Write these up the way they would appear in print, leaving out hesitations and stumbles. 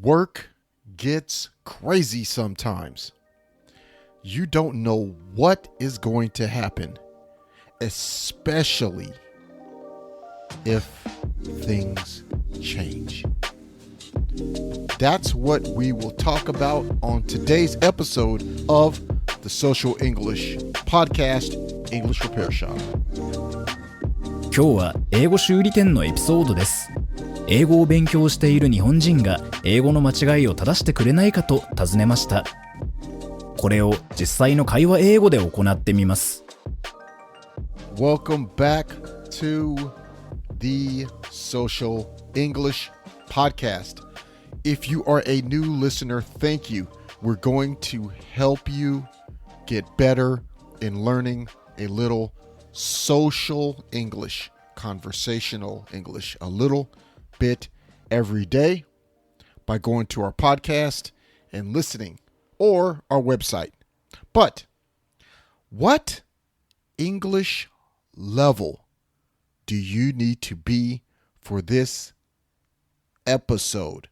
Work gets crazy sometimes. You don't know what is going to happen, especially if things change. That's what we will talk about on today's episode of the Social English Podcast English Repair Shop. 今日は英語修理店のエピソードです。英語を勉強している日本人が英語の間違いを正してくれないかと尋ねました。これを実際の会話英語で行ってみます。Welcome back to the Social English Podcast. If you are a new listener, thank you. We're going to help you get better in learning a little social English, conversational English, a little bit every day by going to our podcast and listening or our website. But what English level do you need to be for this episode?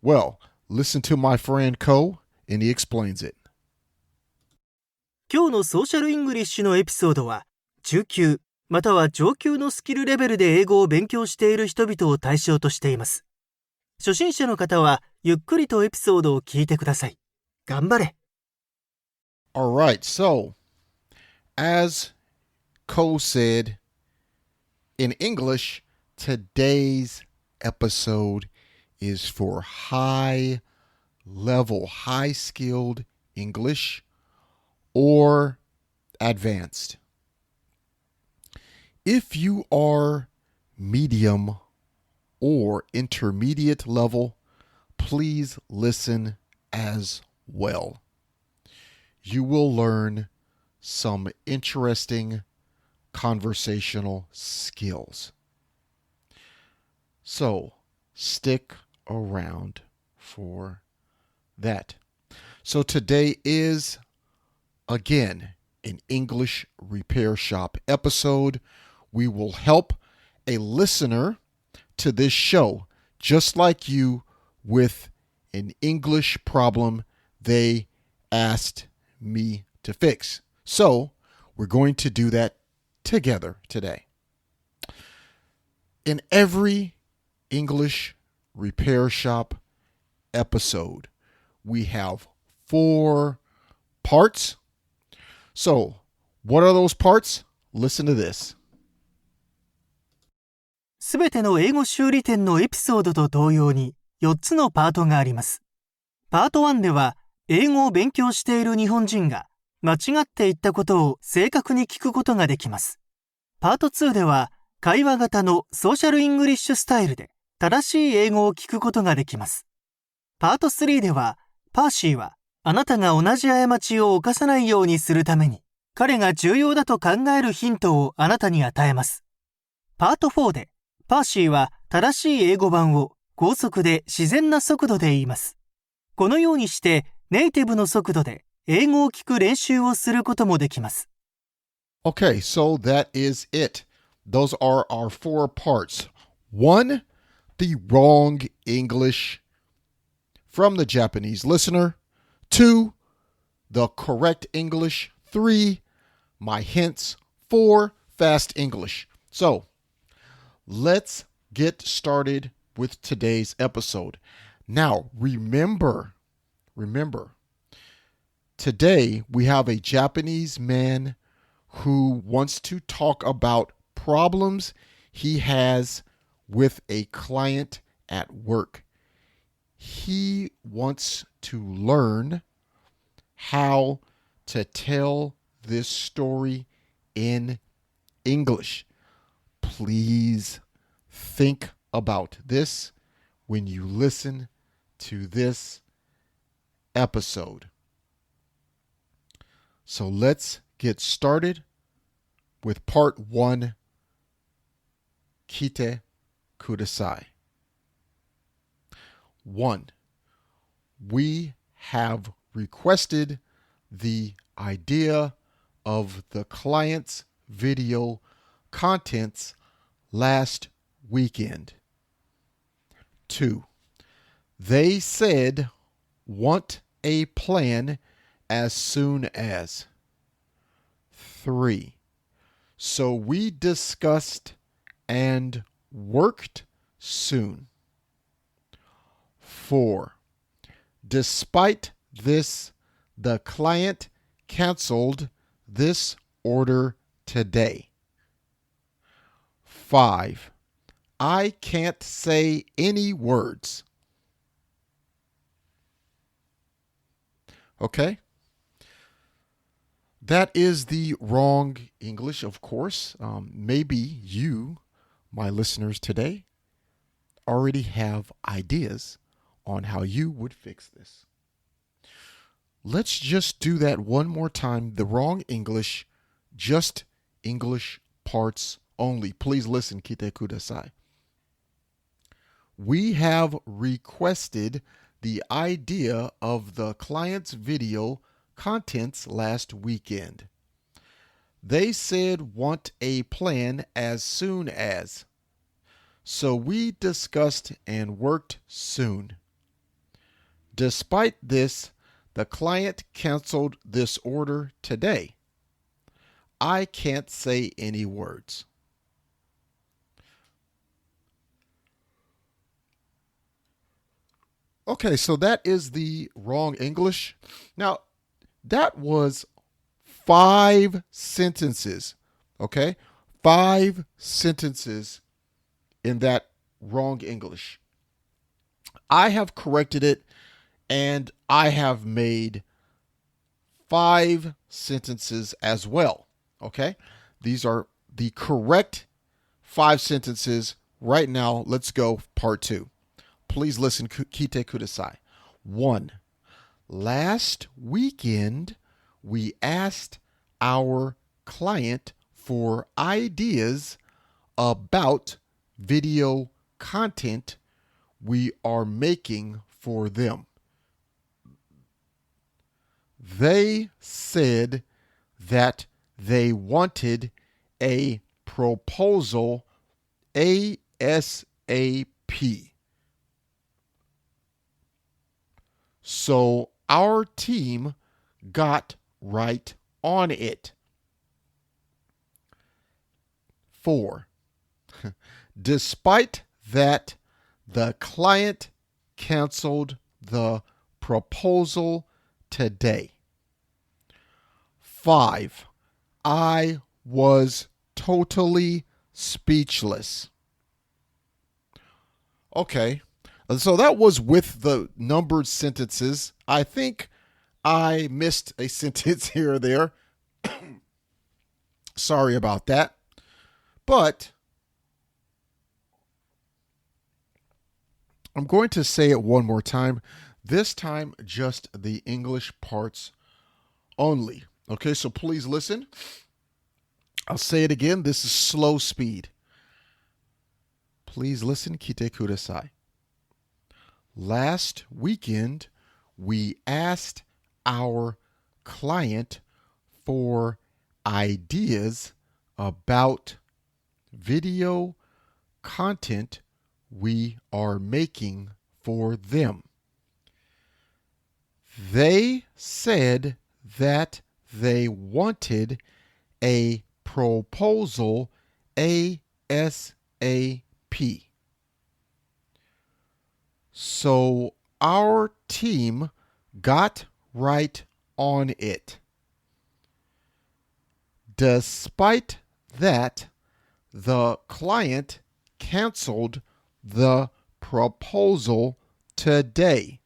Well, listen to my friend Ko and he explains it. 今日のソーシャルイングリッシュのエピソードは中級または上級のスキルレベルで英語を勉強している人々を対象としています。初心者の方はゆっくりとエピソードを聞いてください。頑張れ。Alright, so as Ko said, in English, today's episode is for high-level, high-skilled English or advanced. If you are medium or intermediate level, please listen as well. You will learn some interesting conversational skills. So, stick around for that. So today is, again, an English Repair Shop episode. We will help a listener to this show, just like you, with an English problem they asked me to fix. So, we're going to do that together today. In every English Repair Shop episode, we have 4 parts. So, what are those parts? Listen to this. すべての英語修理店のエピソードと同様に4つのパートがあります。パート1では英語を勉強している日本人が間違って言ったことを正確に聞くことができます。パート2では会話型のソーシャルイングリッシュスタイルで正しい英語を聞くことができます。パート3ではパーシーはあなたが同じ過ちを犯さないようにするために彼が重要だと考えるヒントをあなたに与えます。パート4でパーシーは正しい英語版を高速で自然な速度で言います。このようにしてネイティブの速度で英語を聞く練習をすることもできます。Okay, so that is it. Those are our 4 parts. 1, the wrong English from the Japanese listener. 2, the correct English. 3, my hints. 4, fast English. So, let's get started with today's episode. Now, remember, today we have a Japanese man who wants to talk about problems he has with a client at work. He wants to learn how to tell this story in English. Please think about this when you listen to this episode. So let's get started with part 1. 聞いてください. 1. We have requested the idea of the client's video contents last weekend. 2. They said, want a plan as soon as. 3. So we discussed and worked soon. 4. Despite this, the client canceled this order today. 5. I can't say any words. Okay? That is the wrong English, of course. Maybe you, my listeners today, already have ideas on how you would fix this. Let's just do that one more time. The wrong English, just English parts only. Please listen, kite kudasai. We have requested the idea of the client's video contents last weekend. They said want a plan as soon as. So we discussed and worked soon. Despite this, the client canceled this order today. I can't say any words. Okay, so that is the wrong English. Now, that was 5 sentences, okay? 5 sentences in that wrong English. I have corrected it, and I have made 5 sentences as well, okay? These are the correct 5 sentences. Right now, let's go part 2. Please listen, kite kudasai. 1. Last weekend, we asked our client for ideas about video content we are making for them. They said that they wanted a proposal ASAP. So our team got right on it. 4. Despite that, the client canceled the proposal today. 5. I was totally speechless. Okay. So that was with the numbered sentences. I think I missed a sentence here or there. Sorry about that. But I'm going to say it one more time. This time, just the English parts only. Okay, so please listen. I'll say it again. This is slow speed. Please listen, kite kudasai. Last weekend, we asked our client for ideas about video content we are making for them. They said that they wanted a proposal ASAP. So our team got right on it. Despite that, the client canceled the proposal today.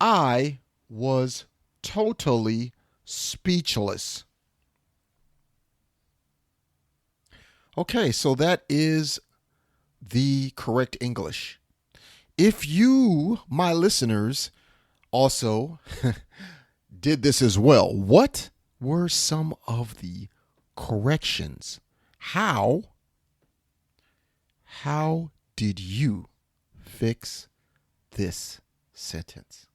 I was totally speechless. Okay, so that is the correct English. If you, my listeners, also did this as well, what were some of the corrections? How did you fix this sentence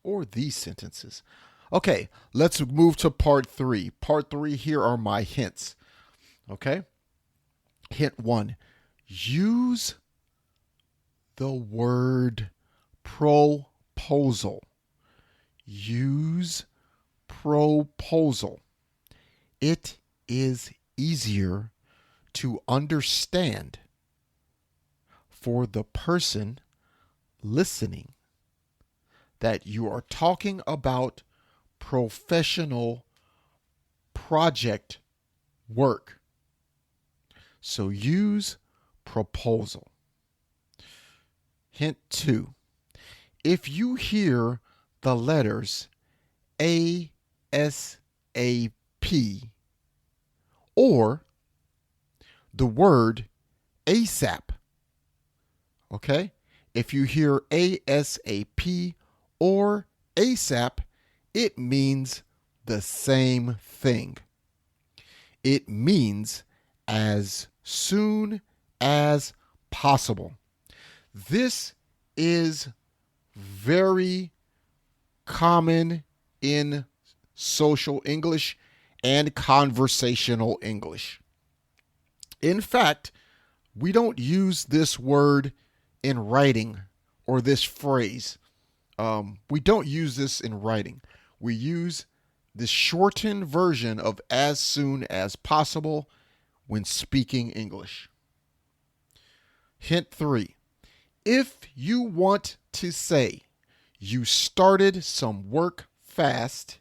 or these sentences? Okay, let's move to part 3. Part 3, here are my hints. Okay? Hint 1, use the word proposal. Use proposal. It is easier to understand for the person listening that you are talking about professional project work. So use proposal. Hint 2. If you hear the letters A, S, A, P or the word ASAP, okay? If you hear ASAP or ASAP, it means the same thing. It means as soon as possible. This is very common in social English and conversational English. In fact, we don't use this word in writing or this phrase. We don't use this in writing. We use the shortened version of as soon as possible when speaking English. Hint 3. If you want to say you started some work fast,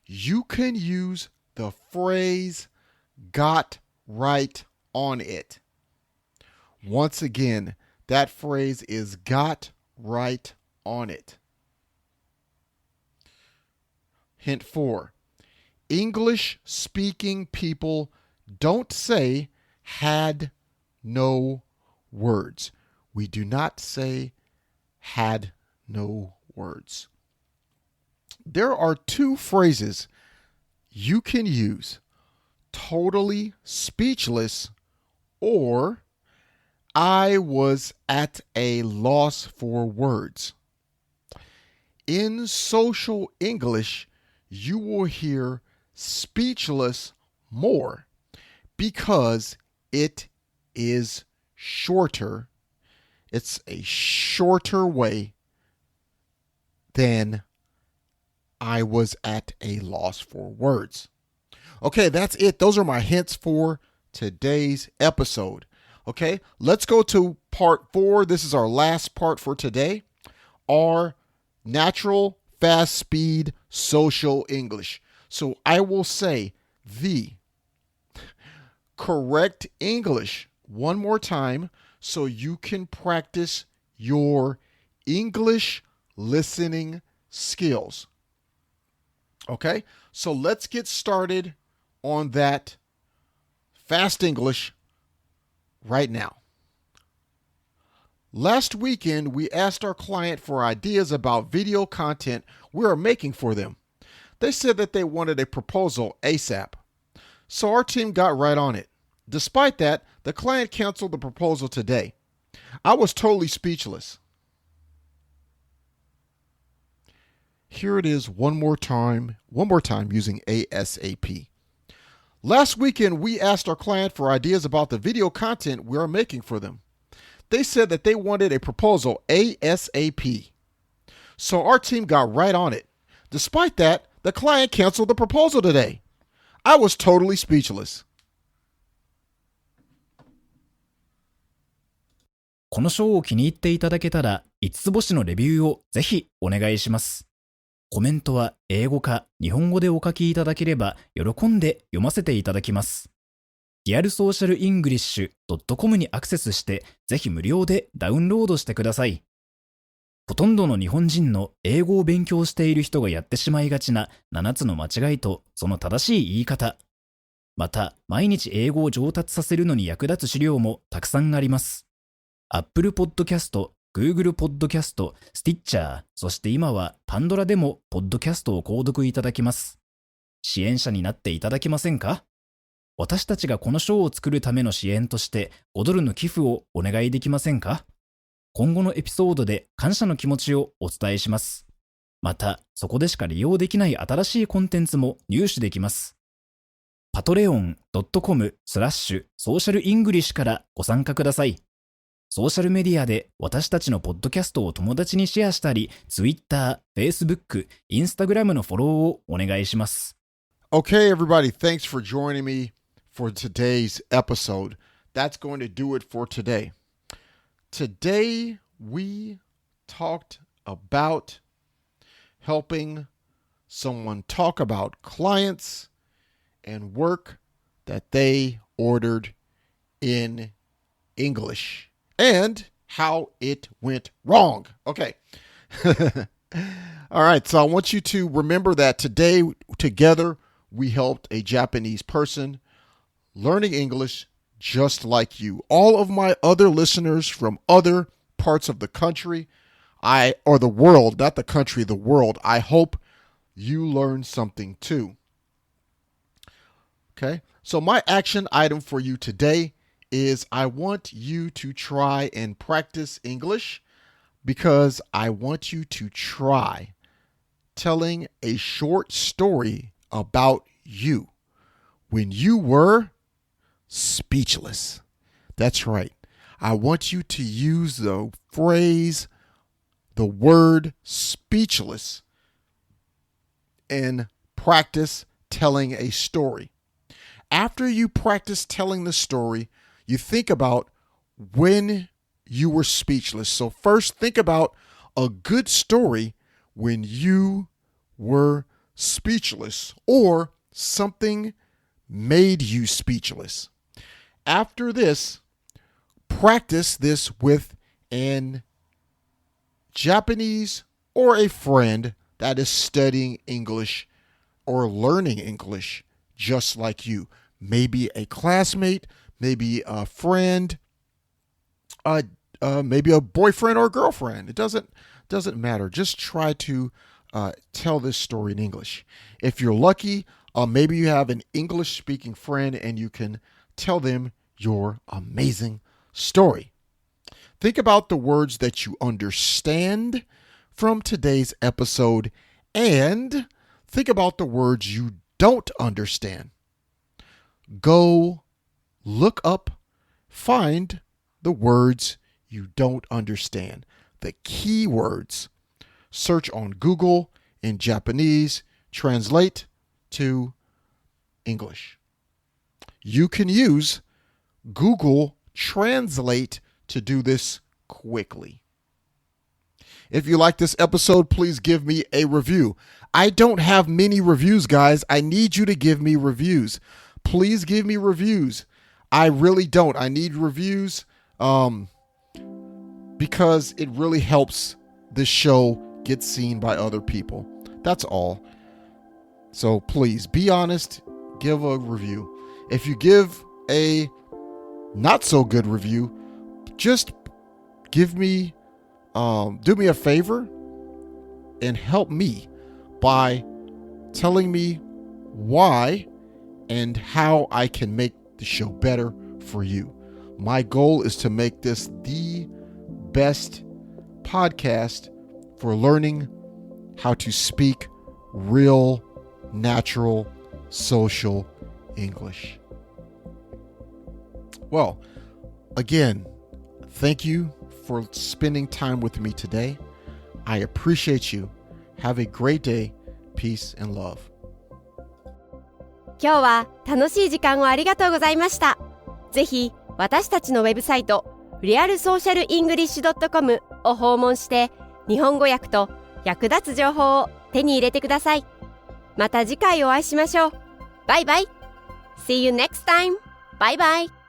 you can use the phrase got right on it. Once again, that phrase is got right on it. Hint 4. English speaking people don't say had no words. We do not say had no words. There are two phrases you can use: totally speechless or I was at a loss for words. In social English, you will hear speechless more because it is shorter. It's a shorter way than I was at a loss for words. Okay, that's it. Those are my hints for today's episode. Okay, let's go to part 4. This is our last part for today. Our natural, fast speed, social English. So I will say the correct English one more time so you can practice your English listening skills. Okay, so let's get started on that fast English right now. Last weekend, we asked our client for ideas about video content we are making for them. They said that they wanted a proposal ASAP. So our team got right on it. Despite that, the client canceled the proposal today. I was totally speechless. Here it is one more time using ASAP. Last weekend, we asked our client for ideas about the video content we are making for them. They said that they wanted a proposal ASAP. So our team got right on it. Despite that, the client canceled the proposal today. I was totally speechless. このショーを気に入っていただけたら5つ星のレビューをぜひお願いします。コメントは英語か日本語でお書きいただければ喜んで読ませていただきます。リアルソーシャルイングリッシュ .com にアクセスしてぜひ無料でダウンロードしてください。ほとんどの日本人の英語を勉強している人がやってしまいがちな7つの間違いとその正しい言い方。また毎日英語を上達させるのに役立つ資料もたくさんあります。Apple Podcast、Google Podcast、Stitcher、そして今はパンドラでもポッドキャストを購読いただきます。支援者になっていただけませんか？私たちがこのショーを作るための支援として5ドルの寄付をお願いできませんか？今後のエピソードで感謝の気持ちをお伝えします。また、そこでしか利用できない新しいコンテンツも入手できます。patreon.com/socialenglish からご参加ください。ソーシャルメディアで私たちのポッドキャストを友達にシェアしたり、Twitter、Facebook、Instagram のフォローをお願いします。Okay, everybody, thanks for joining me for today's episode. That's going to do it for today. Today, we talked about helping someone talk about clients and work that they ordered in English and how it went wrong. Okay. All right. So I want you to remember that today together we helped a Japanese person learning English just like you. All of my other listeners from other parts of the country, or the world, not the country, the world, I hope you learned something too. Okay. So my action item for you today is I want you to try and practice English because I want you to try telling a short story about you when you were speechless. That's right. I want you to use the phrase, the word speechless, and practice telling a story. After you practice telling the story, you think about when you were speechless. So first, think about a good story when you were speechless or something made you speechless. After this, practice this with an Japanese or a friend that is studying English or learning English just like you. Maybe a classmate, maybe a friend, maybe a boyfriend or girlfriend. It doesn't matter. Just try to tell this story in English. If you're lucky, maybe you have an English-speaking friend and you can tell them your amazing story. Think about the words that you understand from today's episode and think about the words you don't understand. Go look up, find the words you don't understand, the key words. Search on Google in Japanese, translate to English. You can use Google Translate to do this quickly. If you like this episode, please give me a review. I don't have many reviews, guys. I need you to give me reviews. Please give me reviews. I really don't. I need reviews because it really helps this show get seen by other people. That's all. So please be honest. Give a review. If you give a not so good review, just give me do me a favor and help me by telling me why and how I can make the show better for you. My goal is to make this the best podcast for learning how to speak real, natural, social English. Well, again, thank you for spending time with me today. I appreciate you. Have a great day. Peace and love. 今日は楽しい時間をありがとうございました。ぜひ私たちのウェブサイト realsocialenglish.com を訪問して日本語訳と役立つ情報を手に入れてください。また次回お会いしましょう。バイバイ。See you next time. Bye bye.